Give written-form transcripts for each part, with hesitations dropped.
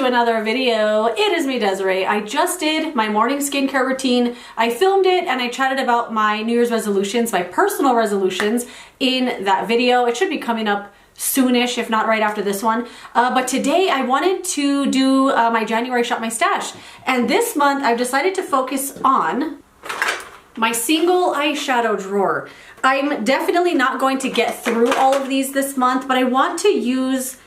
to another video. It is me, Desiree. I just did my morning skincare routine. I filmed it and I chatted about my New Year's resolutions, my personal resolutions in that video. It should be coming up soonish, if not right after this one. But today I wanted to do my January Shop My Stash. And this month I've decided to focus on my single eyeshadow drawer. I'm definitely not going to get through all of these this month, but I want to use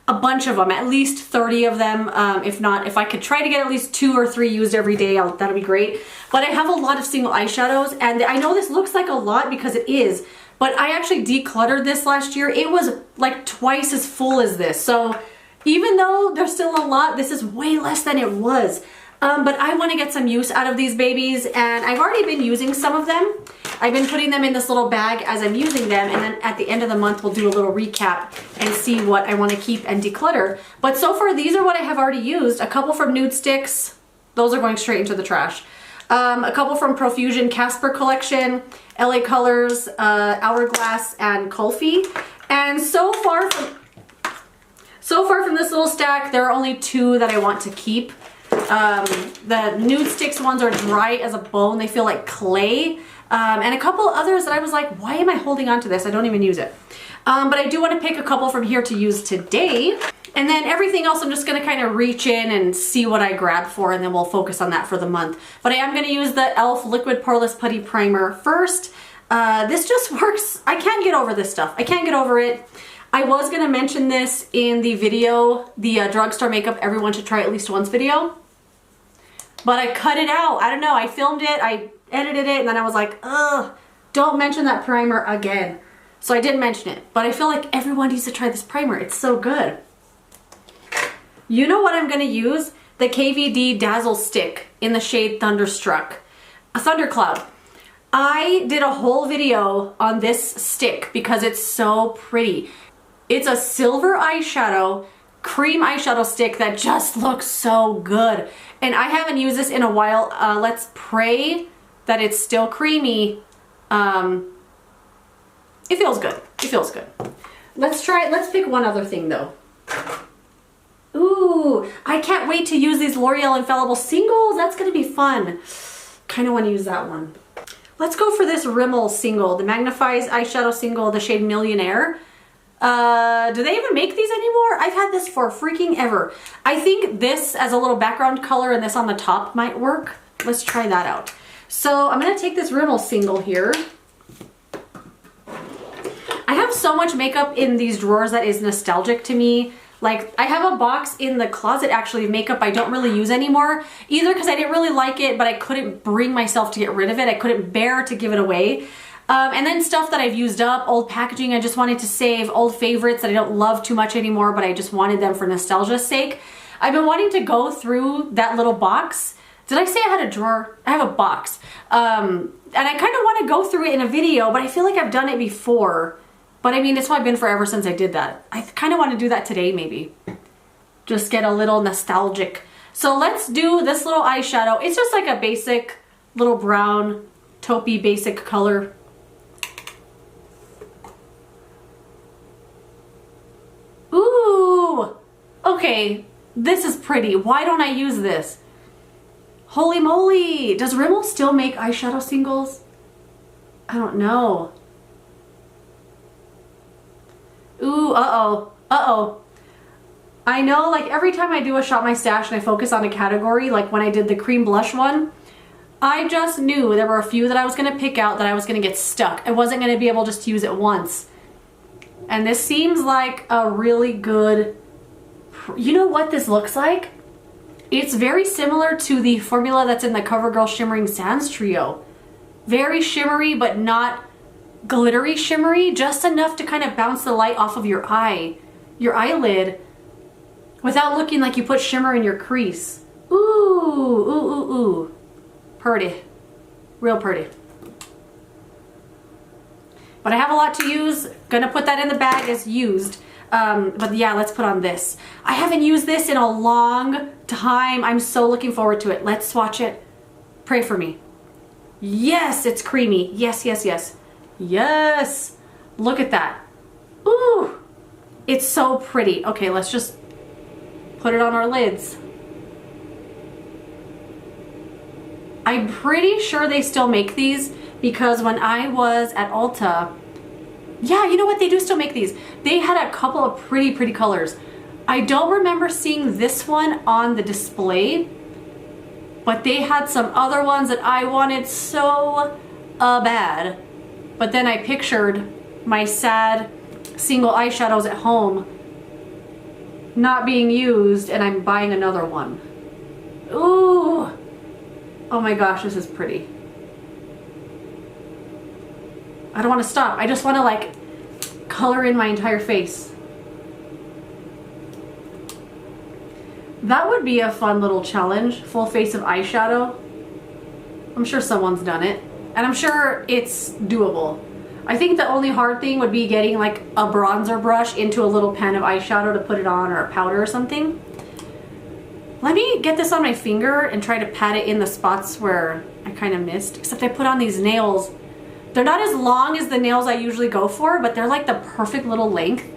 a bunch of them, at least 30 of them. If not, if I could try to get at least 2 or 3 used every day, that'll be great. But I have a lot of single eyeshadows, and I know this looks like a lot because it is, but I actually decluttered this last year. It was like twice as full as this. So even though there's still a lot, this is way less than it was. But I want to get some use out of these babies, and I've already been using some of them. I've been putting them in this little bag as I'm using them, and then at the end of the month we'll do a little recap and see what I want to keep and declutter. But so far these are what I have already used. A couple from Nude Sticks, those are going straight into the trash. A couple from Profusion Casper Collection, LA Colors, Hourglass, and Kulfi. And so far from this little stack, there are only 2 that I want to keep. The Nude Sticks ones are dry as a bone. They feel like clay. And a couple others that I was like, why am I holding on to this? I don't even use it. But I do want to pick a couple from here to use today. And then everything else I'm just going to kind of reach in and see what I grab for, and then we'll focus on that for the month. But I am going to use the e.l.f. Liquid Poreless Putty Primer first. This just works. I can't get over this stuff. I can't get over it. I was going to mention this in the video, the drugstore makeup everyone should try at least once video. But I cut it out. I don't know. I filmed it, I edited it, and then I was like, ugh, don't mention that primer again. So I didn't mention it. But I feel like everyone needs to try this primer. It's so good. You know what I'm going to use? The KVD Dazzle Stick in the shade Thunderstruck. A Thundercloud. I did a whole video on this stick because it's so pretty. It's a silver eyeshadow, cream eyeshadow stick that just looks so good. And I haven't used this in a while. Let's pray that it's still creamy. It feels good. It feels good. Let's try it. Let's pick one other thing though. Ooh, I can't wait to use these L'Oreal Infallible Singles. That's gonna be fun. Kind of want to use that one. Let's go for this Rimmel single, the Magnifies eyeshadow single, the shade Millionaire. Do they even make these anymore? I've had this for freaking ever. I think this as a little background color and this on the top might work. Let's try that out. So I'm gonna take this Rimmel single here. I have so much makeup in these drawers that is nostalgic to me. Like, I have a box in the closet actually of makeup I don't really use anymore, either because I didn't really like it, but I couldn't bring myself to get rid of it. I couldn't bear to give it away. And then stuff that I've used up, old packaging I just wanted to save, old favorites that I don't love too much anymore, but I just wanted them for nostalgia's sake. I've been wanting to go through that little box. Did I say I had a drawer? I have a box. And I kind of want to go through it in a video, but I feel like I've done it before. But I mean, it's probably been forever since I did that. I kind of want to do that today maybe. Just get a little nostalgic. So let's do this little eyeshadow. It's just like a basic little brown, taupey basic color. Ooh, okay, this is pretty. Why don't I use this? Holy moly, does Rimmel still make eyeshadow singles? I don't know. Ooh, uh-oh, uh-oh. I know, like every time I do a Shop My Stash and I focus on a category, like when I did the cream blush one, I just knew there were a few that I was gonna pick out that I was gonna get stuck. I wasn't gonna be able just to use it once. And this seems like a really good, you know what this looks like? It's very similar to the formula that's in the CoverGirl Shimmering Sands Trio. Very shimmery, but not glittery shimmery, just enough to kind of bounce the light off of your eye, your eyelid, without looking like you put shimmer in your crease. Ooh, ooh, ooh, ooh. Pretty. Real pretty. But I have a lot to use. Gonna put that in the bag as used. But yeah, let's put on this. I haven't used this in a long time. I'm so looking forward to it. Let's swatch it. Pray for me. Yes, it's creamy. Yes, yes, yes. Yes. Look at that. Ooh. It's so pretty. Okay, let's just put it on our lids. I'm pretty sure they still make these because when I was at Ulta, yeah, you know what? They do still make these. They had a couple of pretty colors. I don't remember seeing this one on the display, but they had some other ones that I wanted so bad. But then I pictured my sad single eyeshadows at home not being used, and I'm buying another one. Ooh. Oh my gosh, this is pretty. I don't want to stop. I just want to like color in my entire face. That would be a fun little challenge. Full face of eyeshadow. I'm sure someone's done it. And I'm sure it's doable. I think the only hard thing would be getting like a bronzer brush into a little pen of eyeshadow to put it on, or a powder or something. Let me get this on my finger and try to pat it in the spots where I kind of missed. Except I put on these nails. They're not as long as the nails I usually go for, but they're like the perfect little length.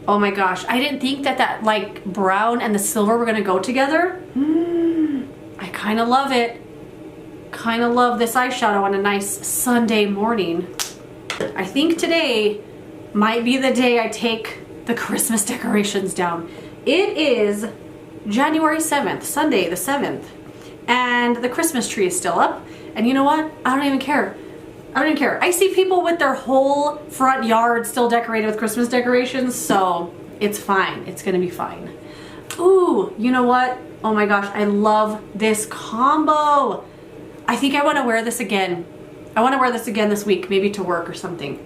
Oh my gosh, I didn't think that that like brown and the silver were gonna go together. I kind of love it. Kind of love this eyeshadow on a nice Sunday morning. I think today might be the day I take the Christmas decorations down. It is January 7th, Sunday the 7th, and the Christmas tree is still up. And you know what? I don't even care. I don't even care. I see people with their whole front yard still decorated with Christmas decorations, so it's fine. It's gonna be fine. Ooh, you know what? Oh my gosh, I love this combo. I think I want to wear this again. I want to wear this again this week, maybe to work or something.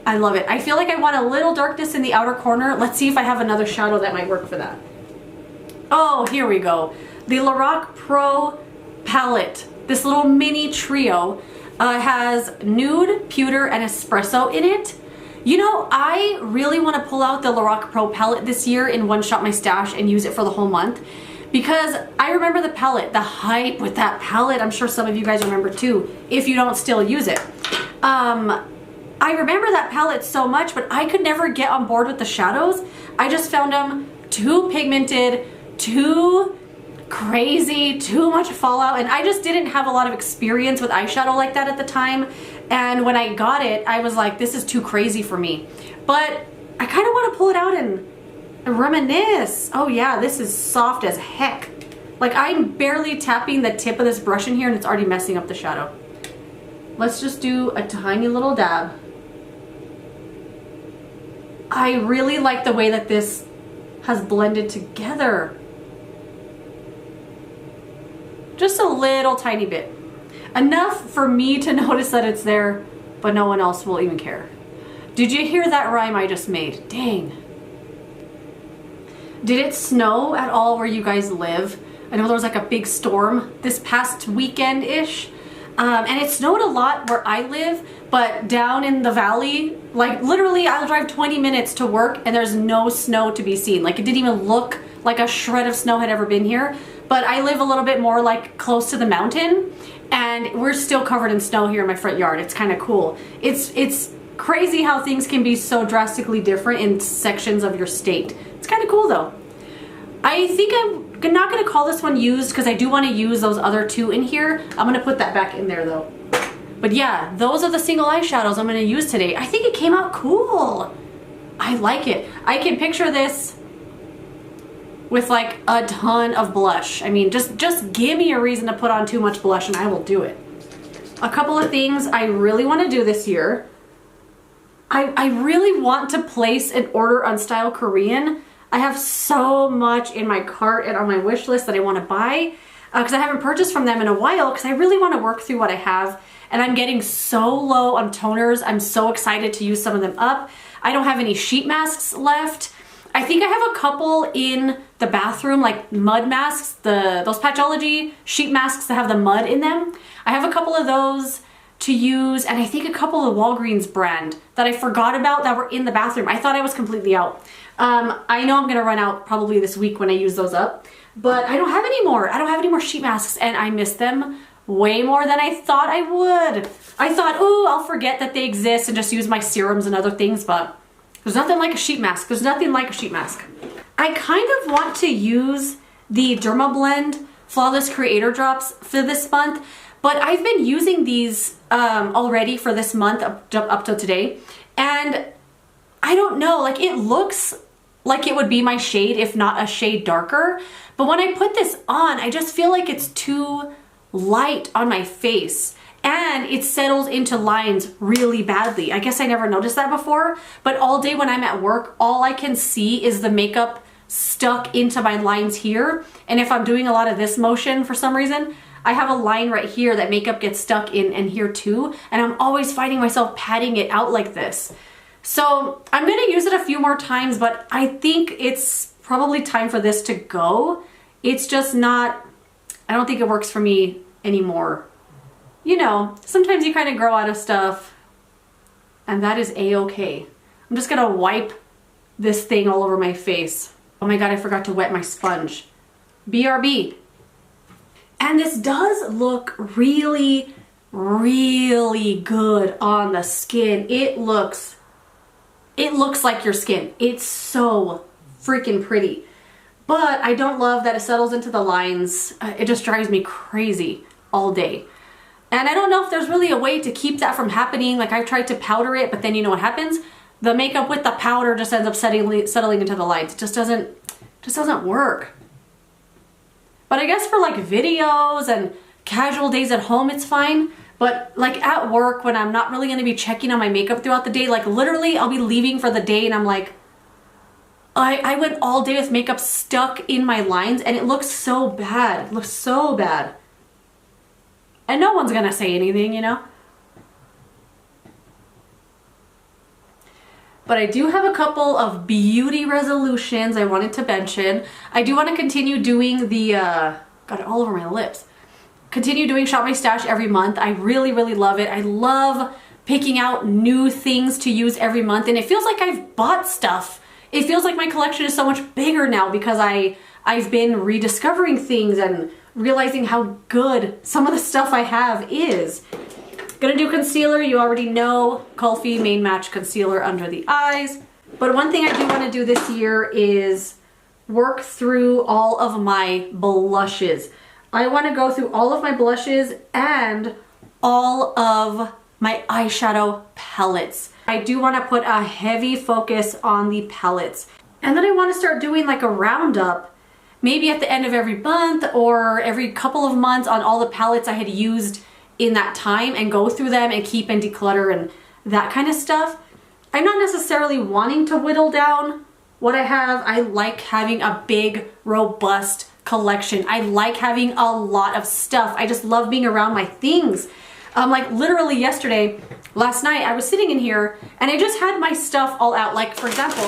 I love it. I feel like I want a little darkness in the outer corner. Let's see if I have another shadow that might work for that. Oh, here we go. The Lorac Pro palette. This little mini trio has nude, pewter, and espresso in it. You know, I really want to pull out the Lorac Pro palette this year in One Shot My Stash and use it for the whole month. Because I remember the palette, the hype with that palette. I'm sure some of you guys remember too, if you don't still use it. I remember that palette so much, but I could never get on board with the shadows. I just found them too pigmented, too crazy, too much fallout, and I just didn't have a lot of experience with eyeshadow like that at the time. And when I got it, I was like, this is too crazy for me. But I kind of want to pull it out and reminisce. Oh yeah, this is soft as heck. Like I'm barely tapping the tip of this brush in here and it's already messing up the shadow. Let's just do a tiny little dab. I really like the way that this has blended together. Just a little tiny bit. Enough for me to notice that it's there, but no one else will even care. Did you hear that rhyme I just made? Dang. Did it snow at all where you guys live? I know there was like a big storm this past weekend-ish. And it snowed a lot where I live, but down in the valley, like literally I'll drive 20 minutes to work and there's no snow to be seen. Like it didn't even look like a shred of snow had ever been here. But I live a little bit more like close to the mountain and we're still covered in snow here in my front yard. It's kind of cool. It's crazy how things can be so drastically different in sections of your state. It's kind of cool though. I think I'm not going to call this one used because I do want to use those other two in here. I'm going to put that back in there though. But yeah, those are the single eyeshadows I'm going to use today. I think it came out cool. I like it. I can picture this with like a ton of blush. I mean, just give me a reason to put on too much blush and I will do it. A couple of things I really want to do this year. I really want to place an order on Style Korean. I have so much in my cart and on my wish list that I want to buy because I haven't purchased from them in a while because I really want to work through what I have and I'm getting so low on toners. I'm so excited to use some of them up. I don't have any sheet masks left. I think I have a couple in the bathroom, like mud masks, those Patchology sheet masks that have the mud in them. I have a couple of those to use, and I think a couple of Walgreens brand that I forgot about that were in the bathroom. I thought I was completely out. I know I'm gonna run out probably this week when I use those up, but I don't have any more. I don't have any more sheet masks, and I miss them way more than I thought I would. I thought, ooh, I'll forget that they exist and just use my serums and other things, but there's nothing like a sheet mask. There's nothing like a sheet mask. I kind of want to use the Dermablend Flawless Creator Drops for this month, but I've been using these already for this month up till today, and I don't know, like it looks like it would be my shade, if not a shade darker, but when I put this on, I just feel like it's too light on my face, and it settles into lines really badly. I guess I never noticed that before, but all day when I'm at work, all I can see is the makeup stuck into my lines here, and if I'm doing a lot of this motion for some reason, I have a line right here that makeup gets stuck in, and here too, and I'm always finding myself patting it out like this. So I'm gonna use it a few more times, but I think it's probably time for this to go. It's just not, I don't think it works for me anymore. You know, sometimes you kind of grow out of stuff, and that is a-okay. I'm just gonna wipe this thing all over my face. Oh my God, I forgot to wet my sponge. BRB. And this does look really, really good on the skin. It looks like your skin. It's so freaking pretty. But I don't love that it settles into the lines. It just drives me crazy all day. And I don't know if there's really a way to keep that from happening. Like I've tried to powder it, but then you know what happens? The makeup with the powder just ends up settling into the lines. It just doesn't work. But I guess for like videos and casual days at home, it's fine. But like at work, when I'm not really gonna be checking on my makeup throughout the day, like literally I'll be leaving for the day and I'm like, I went all day with makeup stuck in my lines and it looks so bad. It looks so bad. And no one's gonna say anything, you know? But I do have a couple of beauty resolutions I wanted to mention. I do want to continue doing the, got it all over my lips. Continue doing Shop My Stash every month. I really, really love it. I love picking out new things to use every month, and it feels like I've bought stuff. It feels like my collection is so much bigger now because I've been rediscovering things and realizing how good some of the stuff I have is. Gonna do concealer, you already know, Kulfi Main Match Concealer under the eyes. But one thing I do want to do this year is work through all of my blushes. I want to go through all of my blushes and all of my eyeshadow palettes. I do want to put a heavy focus on the palettes. And then I want to start doing like a roundup, maybe at the end of every month or every couple of months on all the palettes I had used in that time and go through them and keep and declutter and that kind of stuff. I'm not necessarily wanting to whittle down what I have. I like having a big, robust collection. I like having a lot of stuff. I just love being around my things. Like literally last night, I was sitting in here and I just had my stuff all out. Like for example,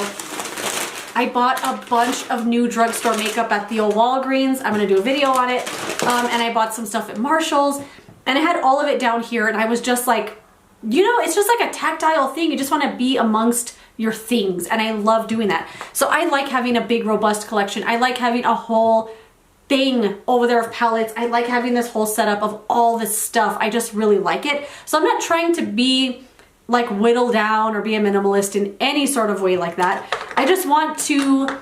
I bought a bunch of new drugstore makeup at the old Walgreens. I'm gonna do a video on it. And I bought some stuff at Marshall's. And I had all of it down here and I was just like, you know, it's just like a tactile thing. You just want to be amongst your things, and I love doing that. So I like having a big, robust collection. I like having a whole thing over there of palettes. I like having this whole setup of all this stuff. I just really like it. So I'm not trying to be like whittle down or be a minimalist in any sort of way like that. I just want to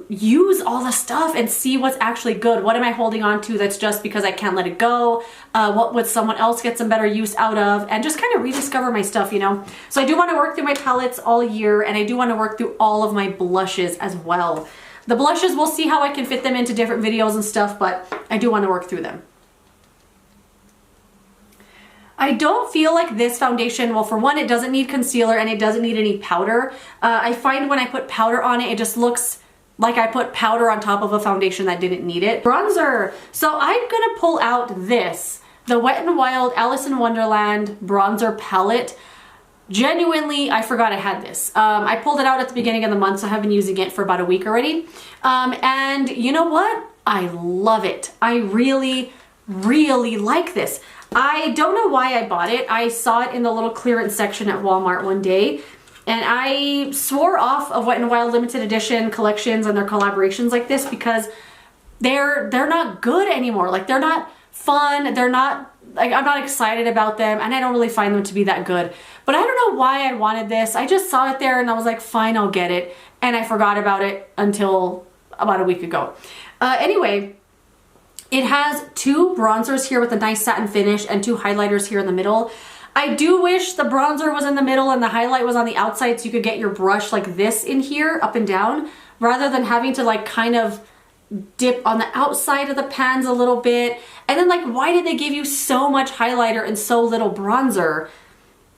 use all the stuff and see what's actually good. What am I holding on to that's just because I can't let it go? What would someone else get some better use out of? And just kind of rediscover my stuff, you know? So I do want to work through my palettes all year, and I do want to work through all of my blushes as well. The blushes, we'll see how I can fit them into different videos and stuff, but I do want to work through them. I don't feel like this foundation, well, for one, it doesn't need concealer and it doesn't need any powder. I find when I put powder on it, it just looks like I put powder on top of a foundation that didn't need it. Bronzer. So I'm gonna pull out this, the Wet n Wild Alice in Wonderland bronzer palette. Genuinely, I forgot I had this. I pulled it out at the beginning of the month, so I have been using it for about a week already. And you know what? I love it. I really, really like this. I don't know why I bought it. I saw it in the little clearance section at Walmart one day, and I swore off of Wet n Wild limited edition collections and their collaborations like this because they're not good anymore. Like, they're not fun. They're not, like, I'm not excited about them, and I don't really find them to be that good. But I don't know why I wanted this. I just saw it there and I was like, fine, I'll get it. And I forgot about it until about a week ago. Anyway, it has 2 bronzers here with a nice satin finish and 2 highlighters here in the middle. I do wish the bronzer was in the middle and the highlight was on the outside so you could get your brush like this in here, up and down, rather than having to like kind of dip on the outside of the pans a little bit. And then, like, why did they give you so much highlighter and so little bronzer?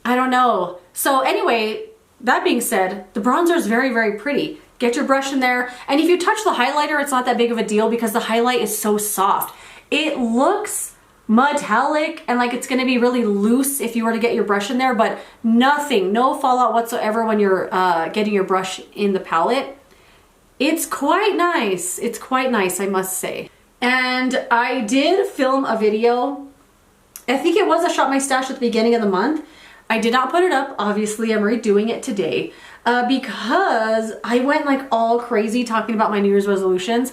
I don't know. So anyway, that being said, the bronzer is very, very pretty. Get your brush in there. And if you touch the highlighter, it's not that big of a deal because the highlight is so soft. It looks metallic and like it's gonna be really loose if you were to get your brush in there, but nothing, no fallout whatsoever when you're getting your brush in the palette. It's quite nice. It's quite nice, I must say. And I did film a video. I think it was a Shop My Stash at the beginning of the month. I did not put it up. Obviously, I'm redoing it today because I went like all crazy talking about my New Year's resolutions.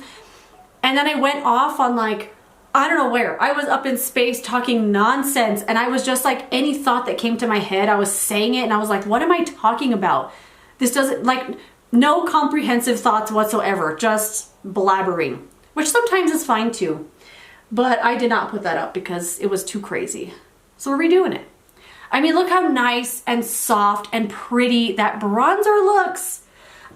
And then I went off on like, I don't know where. I was up in space talking nonsense, and I was just like, any thought that came to my head, I was saying it, and I was like, what am I talking about? This doesn't, like, no comprehensive thoughts whatsoever, just blabbering, which sometimes is fine too. But I did not put that up because it was too crazy. So we're redoing it. I mean, look how nice and soft and pretty that bronzer looks.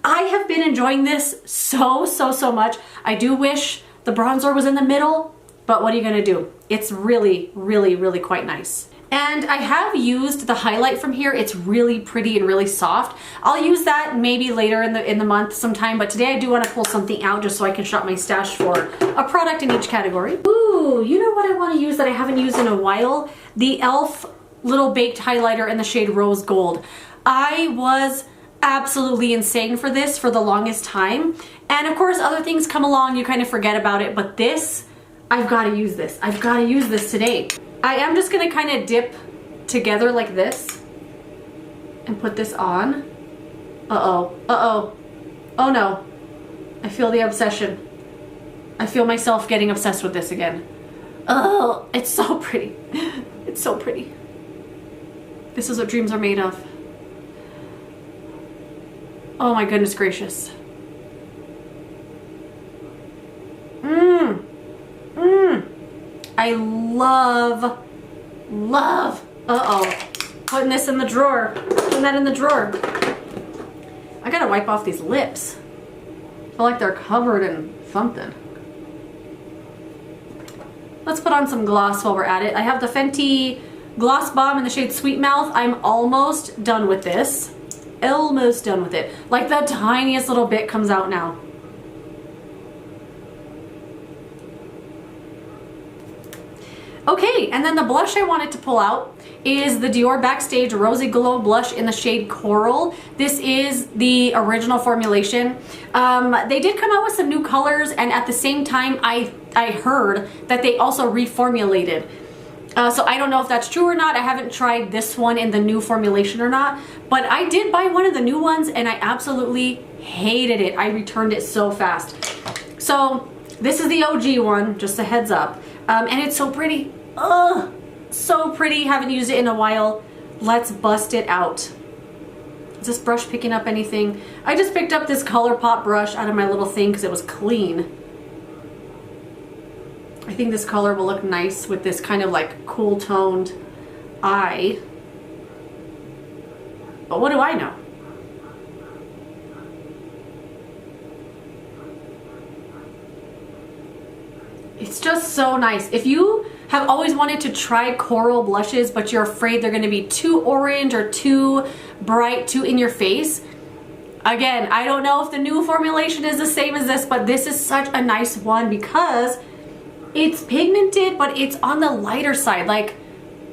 I have been enjoying this so much. I do wish the bronzer was in the middle, but what are you gonna do? It's really, really quite nice. And I have used the highlight from here. It's really pretty and really soft. I'll use that maybe later in the month sometime, but today I do want to pull something out just so I can shop my stash for a product in each category. Ooh, you know what I want to use that I haven't used in a while? The e.l.f. Little Baked Highlighter in the shade Rose Gold. I was absolutely insane for this for the longest time. And of course, other things come along, you kind of forget about it, but this, I've got to use this. I've got to use this today. I am just gonna kind of dip together like this and put this on. Oh no. I feel the obsession. I feel myself getting obsessed with this again. Oh, it's so pretty. It's so pretty. This is what dreams are made of. Oh my goodness gracious. I love, putting this in the drawer, putting that in the drawer. I gotta wipe off these lips. I feel like they're covered in something. Let's put on some gloss while we're at it. I have the Fenty Gloss Bomb in the shade Sweet Mouth. I'm almost done with this. Almost done with it. Like the tiniest little bit comes out now. Okay, and then the blush I wanted to pull out is the Dior Backstage Rosy Glow Blush in the shade Coral. This is the original formulation. They did come out with some new colors, and at the same time I heard that they also reformulated. So I don't know if that's true or not. I haven't tried this one in the new formulation or not, but I did buy one of the new ones and I absolutely hated it. I returned it so fast. So this is the OG one, just a heads up. And it's so pretty. Ugh, so pretty. Haven't used it in a while. Let's bust it out. Is this brush picking up anything? I just picked up this ColourPop brush out of my little thing because it was clean. I think this color will look nice with this kind of like cool toned eye. But what do I know? It's just so nice. If you have always wanted to try coral blushes, but you're afraid they're gonna be too orange or too bright, too in your face, again, I don't know if the new formulation is the same as this, but this is such a nice one because it's pigmented, but it's on the lighter side. Like,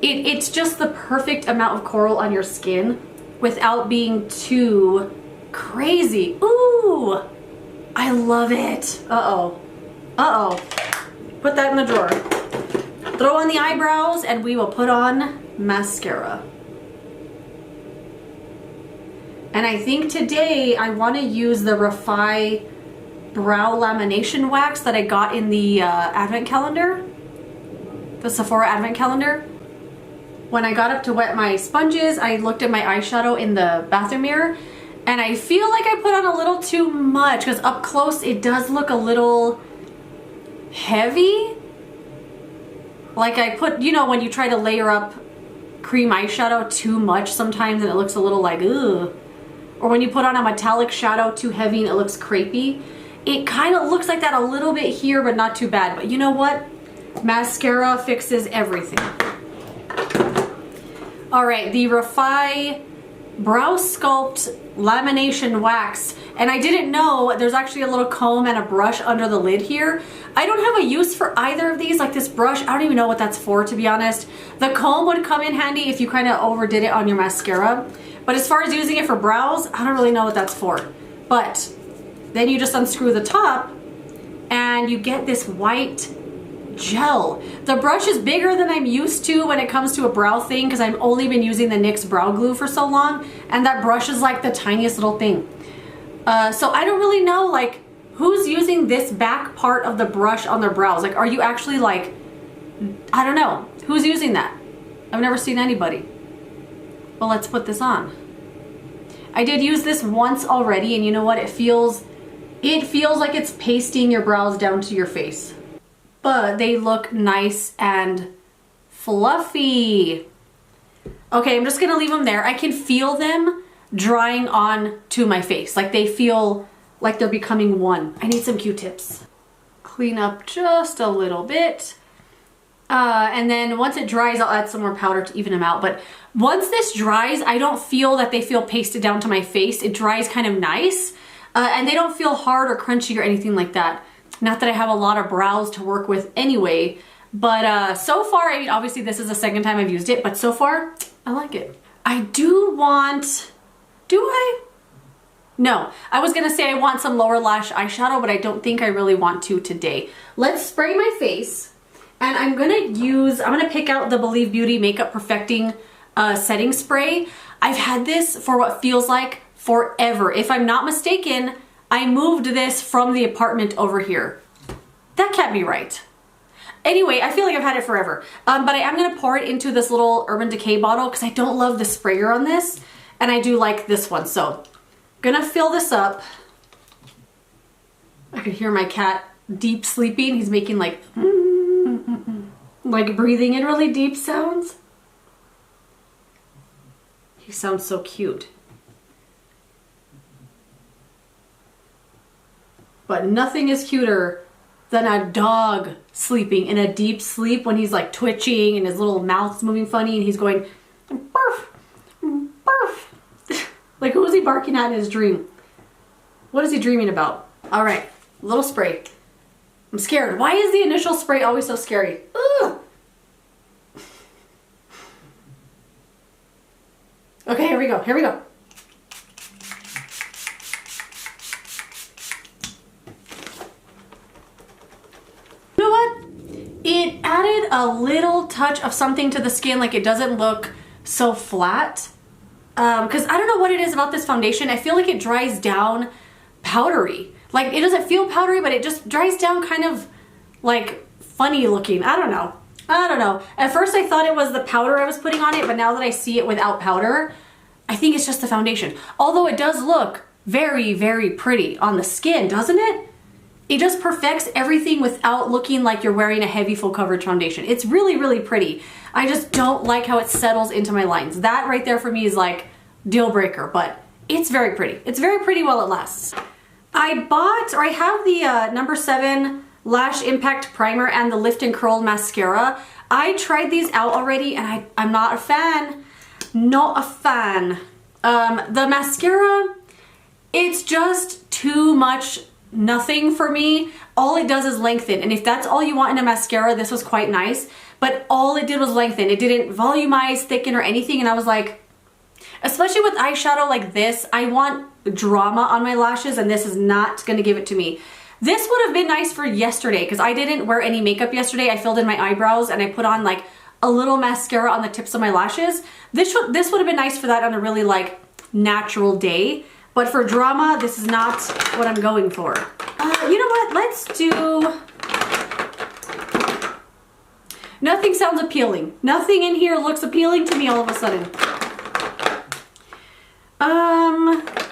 it's just the perfect amount of coral on your skin without being too crazy. Ooh, I love it. Uh-oh. Put that in the drawer. Throw on the eyebrows and we will put on mascara. And I think today I want to use the Refi brow lamination wax that I got in the advent calendar. the Sephora advent calendar. When I got up to wet my sponges, I looked at my eyeshadow in the bathroom mirror, and I feel like I put on a little too much because up close it does look a little heavy. Like I put, you know, when you try to layer up cream eyeshadow too much sometimes and it looks a little like, ugh. Or when you put on a metallic shadow too heavy and it looks crepey. It kind of looks like that a little bit here, but not too bad. But you know what? Mascara fixes everything. All right, the Refi Brow Sculpt Lamination Wax. And I didn't know there's actually a little comb and a brush under the lid here. I don't have a use for either of these. Like this brush, I don't even know what that's for, to be honest. The comb would come in handy if you kind of overdid it on your mascara. But as far as using it for brows, I don't really know what that's for. But then you just unscrew the top and you get this white gel. The brush is bigger than I'm used to when it comes to a brow thing because I've only been using the NYX brow glue for so long, and that brush is like the tiniest little thing. So I don't really know like who's using this back part of the brush on their brows. Like, are you actually like, I don't know, who's using that? I've never seen anybody. Well, let's put this on. I did use this once already, and you know what? It feels like it's pasting your brows down to your face. But they look nice and fluffy. Okay, I'm just gonna leave them there. I can feel them drying on to my face. Like they feel like they're becoming one. I need some Q-tips. Clean up just a little bit. And then once it dries, I'll add some more powder to even them out. But once this dries, I don't feel that they feel pasted down to my face. It dries kind of nice. And they don't feel hard or crunchy or anything like that. Not that I have a lot of brows to work with anyway, but so far, I mean, obviously this is the second time I've used it, but so far, I like it. I do want, do I? No, I was gonna say I want some lower lash eyeshadow, but I don't think I really want to today. Let's spray my face, and I'm gonna pick out the Believe Beauty Makeup Perfecting setting spray. I've had this for what feels like forever. If I'm not mistaken, I moved this from the apartment over here. That can't be right. Anyway, I feel like I've had it forever. But I am gonna pour it into this little Urban Decay bottle because I don't love the sprayer on this, and I do like this one. So, gonna fill this up. I can hear my cat deep sleeping. He's making like, like breathing in really deep sounds. He sounds so cute. But nothing is cuter than a dog sleeping in a deep sleep when he's like twitching and his little mouth's moving funny and he's going, barf, barf. Like, who is he barking at in his dream? What is he dreaming about? All right, little spray. I'm scared. Why is the initial spray always so scary? Ugh. Okay, here we go, here we go. It added a little touch of something to the skin, like it doesn't look so flat. Because I don't know what it is about this foundation. I feel like it dries down powdery. Like it doesn't feel powdery, but it just dries down kind of like funny looking. I don't know. I don't know. At first I thought it was the powder I was putting on it, but now that I see it without powder, I think it's just the foundation. Although it does look very, very pretty on the skin, doesn't it? It just perfects everything without looking like you're wearing a heavy full coverage foundation. It's really, really pretty. I just don't like how it settles into my lines. That right there for me is like deal breaker, but it's very pretty. It's very pretty while it lasts. I have the number 7 Lash Impact Primer and the Lift and Curl Mascara. I tried these out already and I'm not a fan. Not a fan. The mascara, it's just too much nothing for me. All it does is lengthen, and if that's all you want in a mascara, this was quite nice, but all it did was lengthen. It didn't volumize, thicken, or anything, and I was like, especially with eyeshadow like this, I want drama on my lashes, and this is not gonna give it to me. This would have been nice for yesterday, because I didn't wear any makeup yesterday. I filled in my eyebrows, and I put on like a little mascara on the tips of my lashes. This would have been nice for that on a really like natural day. But for drama, this is not what I'm going for. You know what? Let's do... Nothing sounds appealing. Nothing in here looks appealing to me all of a sudden.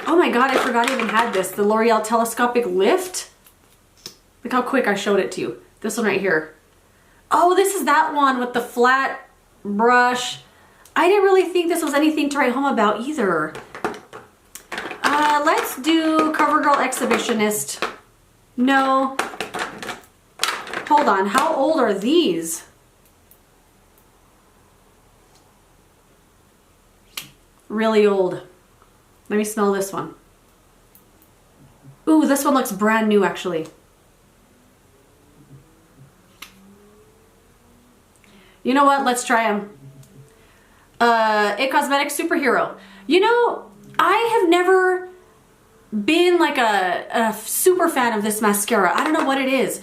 Oh my god, I forgot I even had this. The L'Oreal Telescopic Lift. Look how quick I showed it to you. This one right here. Oh, this is that one with the flat brush. I didn't really think this was anything to write home about either. Let's do CoverGirl Exhibitionist. No. Hold on, how old are these? Really old. Let me smell this one. Ooh, this one looks brand new actually. You know what? Let's try them. It Cosmetics Superhero. You know, I have never been like a super fan of this mascara. I don't know what it is.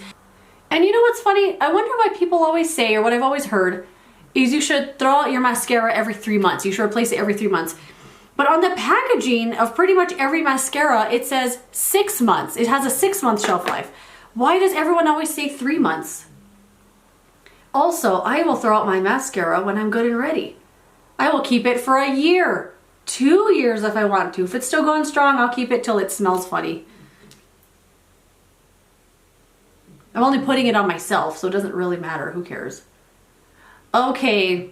And you know what's funny? I wonder why people always say, or what I've always heard, is you should throw out your mascara every 3 months. You should replace it every 3 months. But on the packaging of pretty much every mascara, it says 6 months. It has a 6-month shelf life. Why does everyone always say 3 months? Also, I will throw out my mascara when I'm good and ready. I will keep it for a year, 2 years if I want to. If it's still going strong, I'll keep it till it smells funny. I'm only putting it on myself, so it doesn't really matter. Who cares? Okay.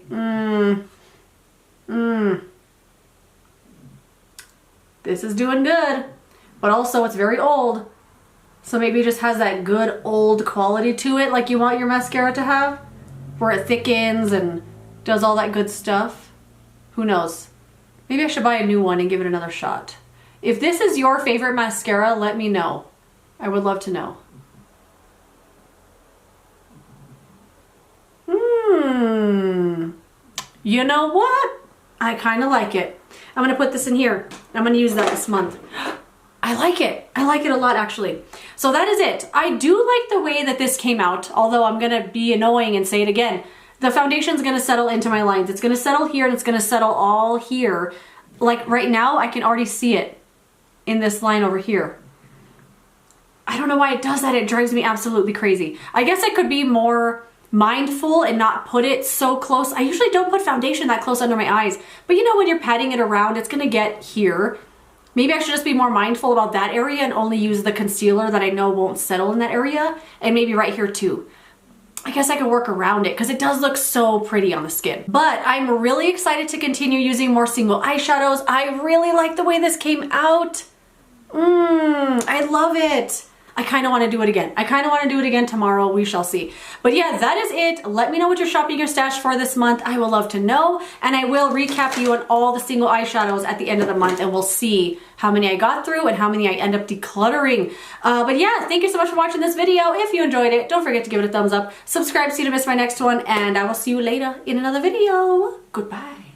This is doing good, but also it's very old. So maybe it just has that good old quality to it, like you want your mascara to have, where it thickens and does all that good stuff. Who knows? Maybe I should buy a new one and give it another shot. If this is your favorite mascara, let me know. I would love to know. You know what? I kind of like it. I'm going to put this in here. I'm going to use that this month. I like it. I like it a lot, actually. So that is it. I do like the way that this came out, although I'm going to be annoying and say it again. The foundation's going to settle into my lines. It's going to settle here and it's going to settle all here. Like right now, I can already see it in this line over here. I don't know why it does that. It drives me absolutely crazy. I guess I could be more mindful and not put it so close. I usually don't put foundation that close under my eyes, but you know, when you're patting it around, it's gonna get here. Maybe I should just be more mindful about that area and only use the concealer that I know won't settle in that area, and maybe right here too. I guess I could work around it because it does look so pretty on the skin. But I'm really excited to continue using more single eyeshadows. I really like the way this came out. I love it. I kind of want to do it again. I kind of want to do it again tomorrow. We shall see. But yeah, that is it. Let me know what you're shopping your stash for this month. I will love to know. And I will recap you on all the single eyeshadows at the end of the month. And we'll see how many I got through and how many I end up decluttering. But yeah, thank you so much for watching this video. If you enjoyed it, don't forget to give it a thumbs up. Subscribe so you don't miss my next one. And I will see you later in another video. Goodbye.